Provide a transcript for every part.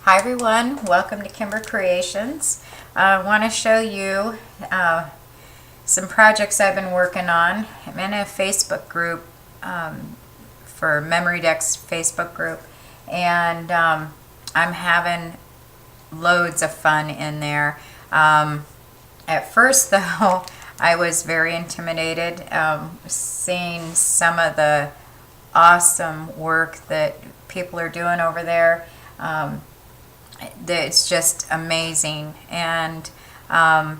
Hi everyone, welcome to Kimber Creations. I want to show you some projects I've been working on. I'm in a Facebook group for Memory Decks Facebook group, and I'm having loads of fun in there. At first though, I was very intimidated seeing some of the awesome work that people are doing over there. It's just amazing, and I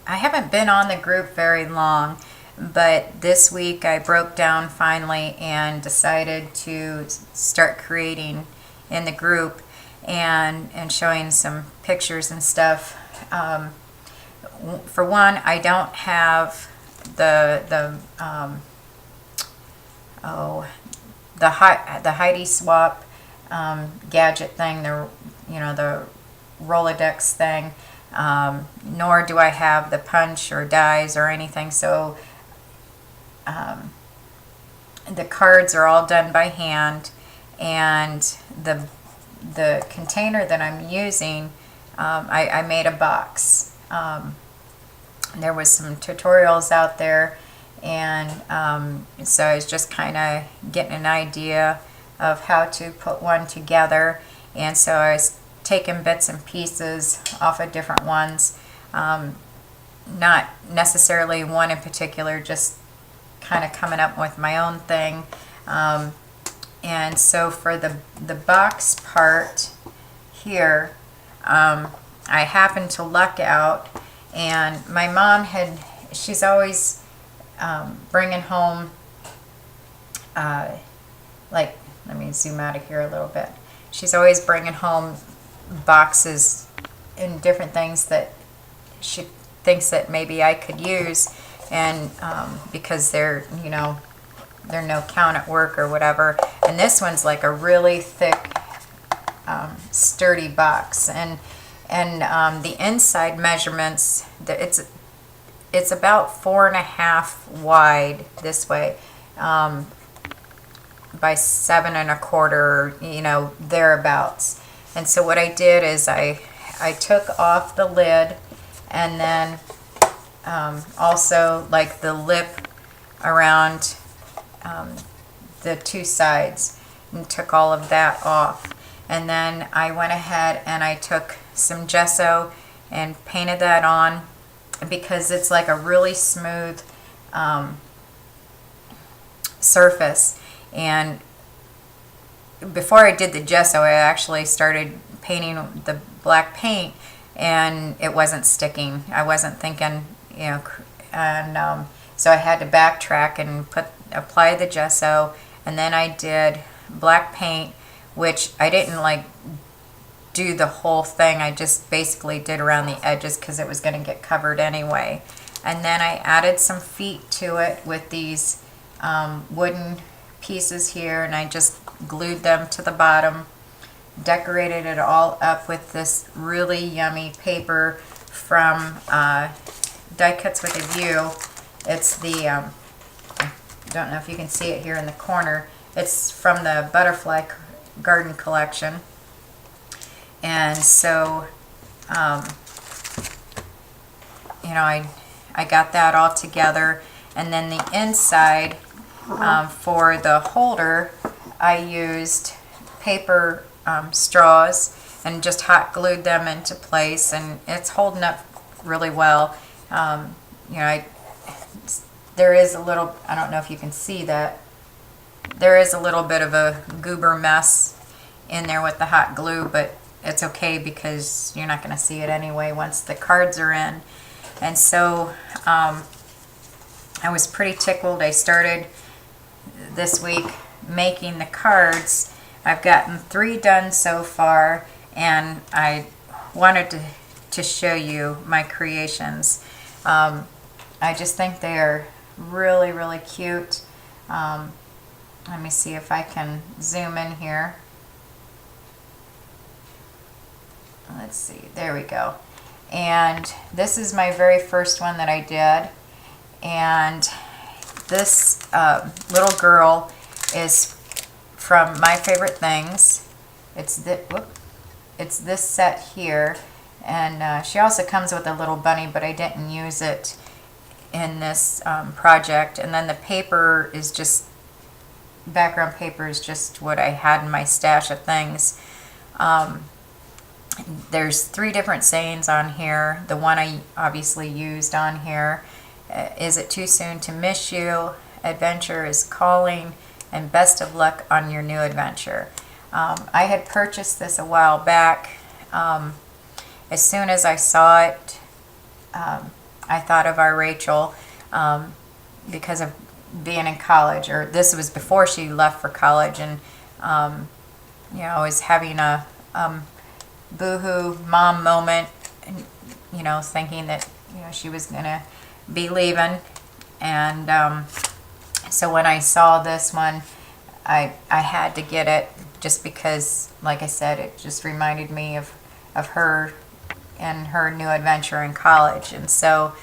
haven't been on the group very long, but this week I broke down finally and decided to start creating in the group and showing some pictures and stuff. For one, I don't have the Heidi Swap gadget thing, the Rolodex thing, nor do I have the punch or dies or anything. So the cards are all done by hand, and the container that I'm using, I made a box. There was some tutorials out there, and so I was just kind of getting an idea of how to put one together, and so I was taking bits and pieces off of different ones, not necessarily one in particular, just kind of coming up with my own thing. And so for the box part here, I happened to luck out, and my mom she's always bringing home let me zoom out of here a little bit. She's always bringing home boxes and different things that she thinks that maybe I could use, and because they're no count at work or whatever. And this one's like a really thick, sturdy box, and the inside measurements, it's about 4.5 wide this way, by 7 1/4, thereabouts. And so what I did is I took off the lid, and then also like the lip around the two sides, and took all of that off. And then I went ahead and I took some gesso and painted that on, because it's like a really smooth surface. And before I did the gesso, I actually started painting the black paint, and it wasn't sticking. I wasn't thinking, and so I had to backtrack and apply the gesso, and then I did black paint, which I didn't do the whole thing. I just basically did around the edges because it was going to get covered anyway. And then I added some feet to it with these wooden pieces here, and I just glued them to the bottom, decorated it all up with this really yummy paper from Die Cuts with a View. It's the I don't know if you can see it here in the corner. It's from the Butterfly Garden collection. And so I got that all together, and then the inside, for the holder, I used paper straws and just hot glued them into place, and it's holding up really well. There is a little, I don't know if you can see that, there is a little bit of a goober mess in there with the hot glue, but it's okay because you're not going to see it anyway once the cards are in. And so I was pretty tickled. I started this week making the cards. I've gotten 3 done so far, and I wanted to show you my creations. I just think they are really, really cute. Let me see if I can zoom in here. Let's see, there we go. And this is my very first one that I did, and this little girl is from My Favorite Things, It's it's this set here, and she also comes with a little bunny, but I didn't use it in this project. And then the paper is just, background paper is just what I had in my stash of things. There's 3 different sayings on here. The one I obviously used on here, is it too soon to miss you? Adventure is calling, and best of luck on your new adventure. I had purchased this a while back. As soon as I saw it, I thought of our Rachel, because of being in college, or this was before she left for college, and you know, I was having a boohoo mom moment, and, you know, thinking that, you know, she was gonna be leaving. And so when I saw this one, I had to get it, just because, like I said, it just reminded me of her and her new adventure in college. And so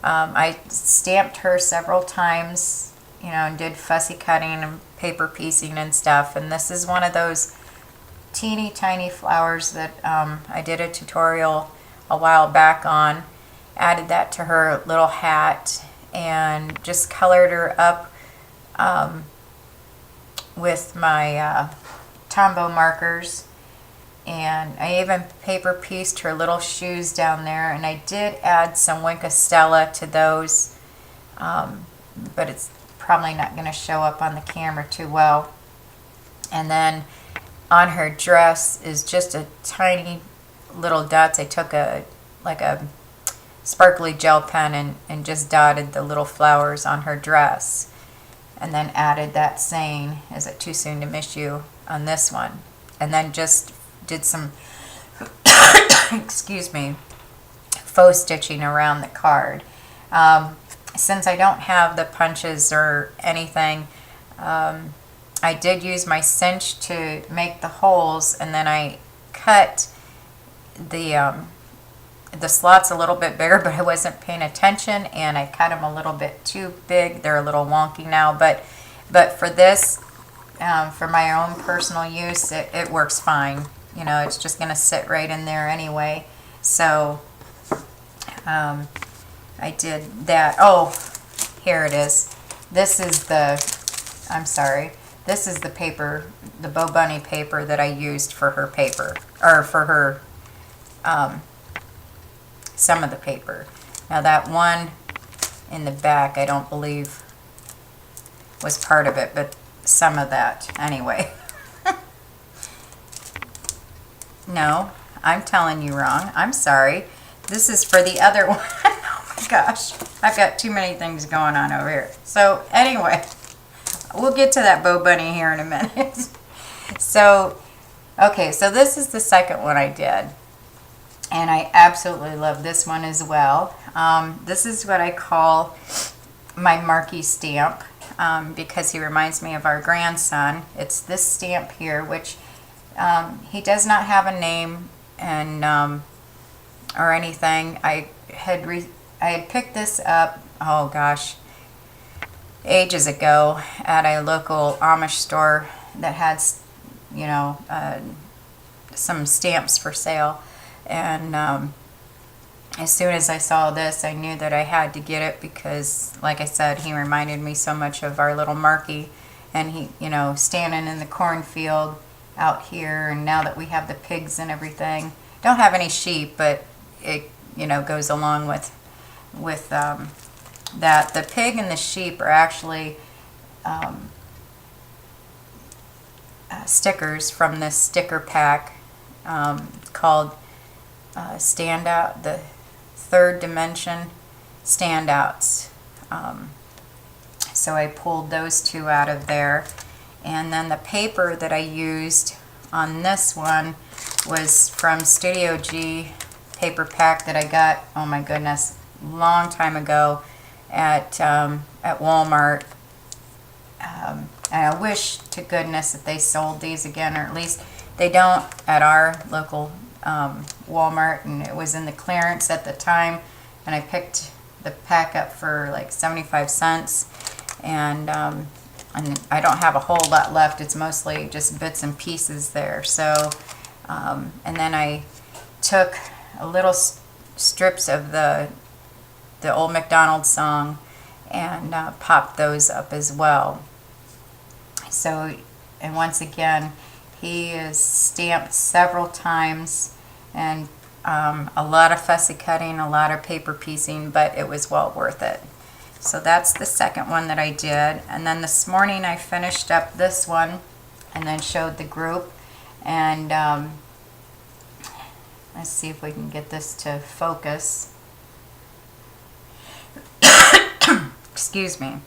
I stamped her several times, you know, and did fussy cutting and paper piecing and stuff. And this is one of those teeny tiny flowers that I did a tutorial a while back on. Added that to her little hat and just colored her up with my Tombow markers. And I even paper pieced her little shoes down there, and I did add some Winka Stella to those, but it's probably not going to show up on the camera too well. And then on her dress is just a tiny little dots. I took a sparkly gel pen and just dotted the little flowers on her dress, and then added that saying, is it too soon to miss you, on this one. And then just did some excuse me, faux stitching around the card. Since I don't have the punches or anything, I did use my cinch to make the holes, and then I cut the slots a little bit bigger, but I wasn't paying attention, and I cut them a little bit too big. They're a little wonky now, but for this, for my own personal use, it works fine. You know, it's just going to sit right in there anyway. So I did that. Oh, here it is. This is this is the paper, the Bo Bunny paper that I used for her paper, or for her, some of the paper. Now that one in the back, I don't believe was part of it, but some of that anyway. No, I'm telling you wrong. I'm sorry. This is for the other one. Oh my gosh. I've got too many things going on over here. So anyway, we'll get to that Bo Bunny here in a minute. So, okay, so this is the second one I did. And I absolutely love this one as well. This is what I call my Marky stamp, because he reminds me of our grandson. It's this stamp here, which he does not have a name and or anything. I had picked this up, oh gosh, ages ago at a local Amish store that had, you know, some stamps for sale. And as soon as I saw this, I knew that I had to get it, because, like I said, he reminded me so much of our little Marky, and he, you know, standing in the cornfield out here. And now that we have the pigs and everything, don't have any sheep, but it, you know, goes along with that. The pig and the sheep are actually stickers from this sticker pack called Standout, the Third Dimension Standouts. So I pulled those 2 out of there. And then the paper that I used on this one was from Studio G paper pack that I got, oh my goodness, long time ago at Walmart. And I wish to goodness that they sold these again, or at least they don't at our local Walmart. And it was in the clearance at the time, and I picked the pack up for like 75 cents. And and I don't have a whole lot left. It's mostly just bits and pieces there. So, and then I took a little strips of the Old MacDonald song and popped those up as well. So, and once again, he is stamped several times, and a lot of fussy cutting, a lot of paper piecing, but it was well worth it. So that's the second one that I did. And then this morning I finished up this one and then showed the group. And let's see if we can get this to focus. Excuse me.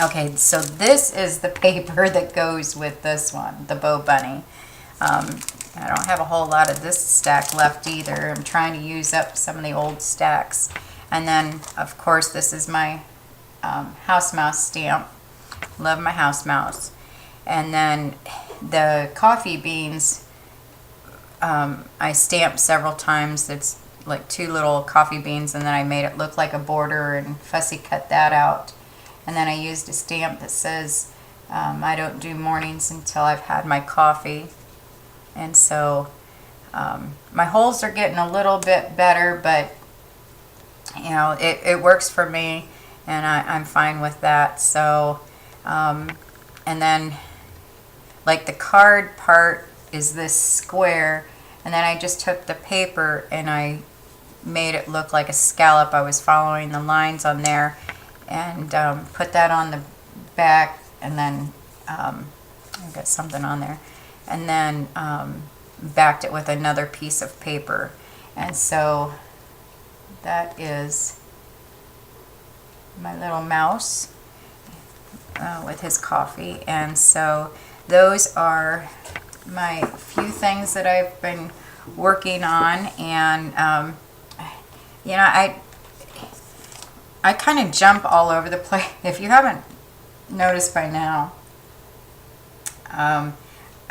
Okay, so this is the paper that goes with this one, the Bow Bunny. I don't have a whole lot of this stack left either. I'm trying to use up some of the old stacks. And then, of course, this is my house mouse stamp. Love my house mouse. And then the coffee beans, I stamped several times. It's like 2 little coffee beans, and then I made it look like a border and fussy cut that out. And then I used a stamp that says, I don't do mornings until I've had my coffee. And so my holes are getting a little bit better, but you know, it works for me, and I'm fine with that. So, and then like the card part is this square, and then I just took the paper and I made it look like a scallop. I was following the lines on there, and put that on the back, and then I got something on there, and then backed it with another piece of paper. And so that is my little mouse with his coffee. And so those are my few things that I've been working on. And you know, I kind of jump all over the place. If you haven't noticed by now, I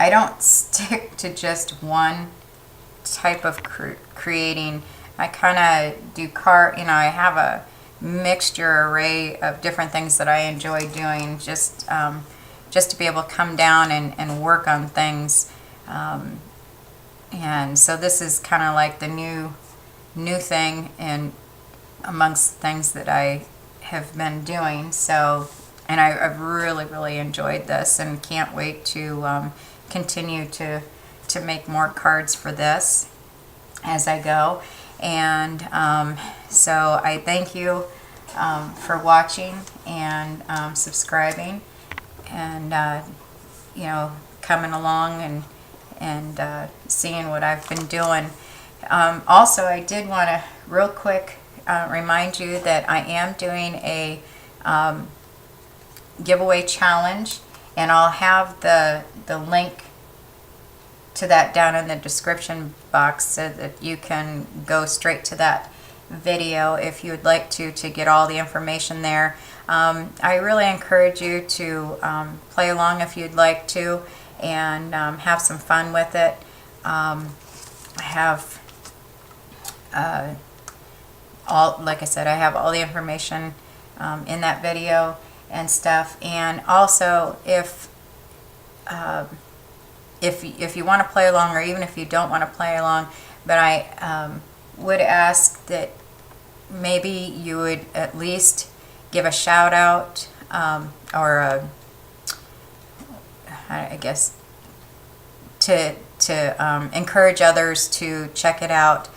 don't stick to just one type of creating. I kind of do I have a mixture array of different things that I enjoy doing, just to be able to come down and work on things. And so this is kind of like the new thing and amongst things that I have been doing. So, and I've really enjoyed this, and can't wait to continue to make more cards for this as I go. And so I thank you for watching and subscribing, and you know, coming along and seeing what I've been doing. Also, I did want to real quick remind you that I am doing a giveaway challenge, and I'll have the link to that down in the description box so that you can go straight to that video if you would like to get all the information there. I really encourage you to play along if you'd like to, and have some fun with it. I have like I said, I have all the information in that video and stuff. And also, if you want to play along, or even if you don't want to play along, but I would ask that maybe you would at least give a shout out, or I guess to encourage others to check it out,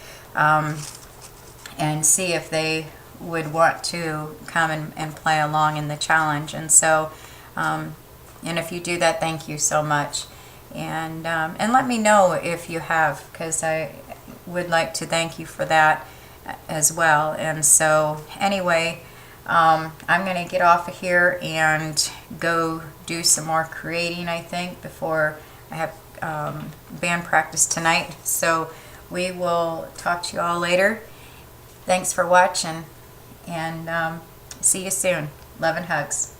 and see if they would want to come and play along in the challenge. And so, and if you do that, thank you so much. And let me know if you have, because I would like to thank you for that as well. And so anyway, I'm going to get off of here and go do some more creating, I think, before I have band practice tonight. So we will talk to you all later. Thanks for watching, and see you soon. Love and hugs.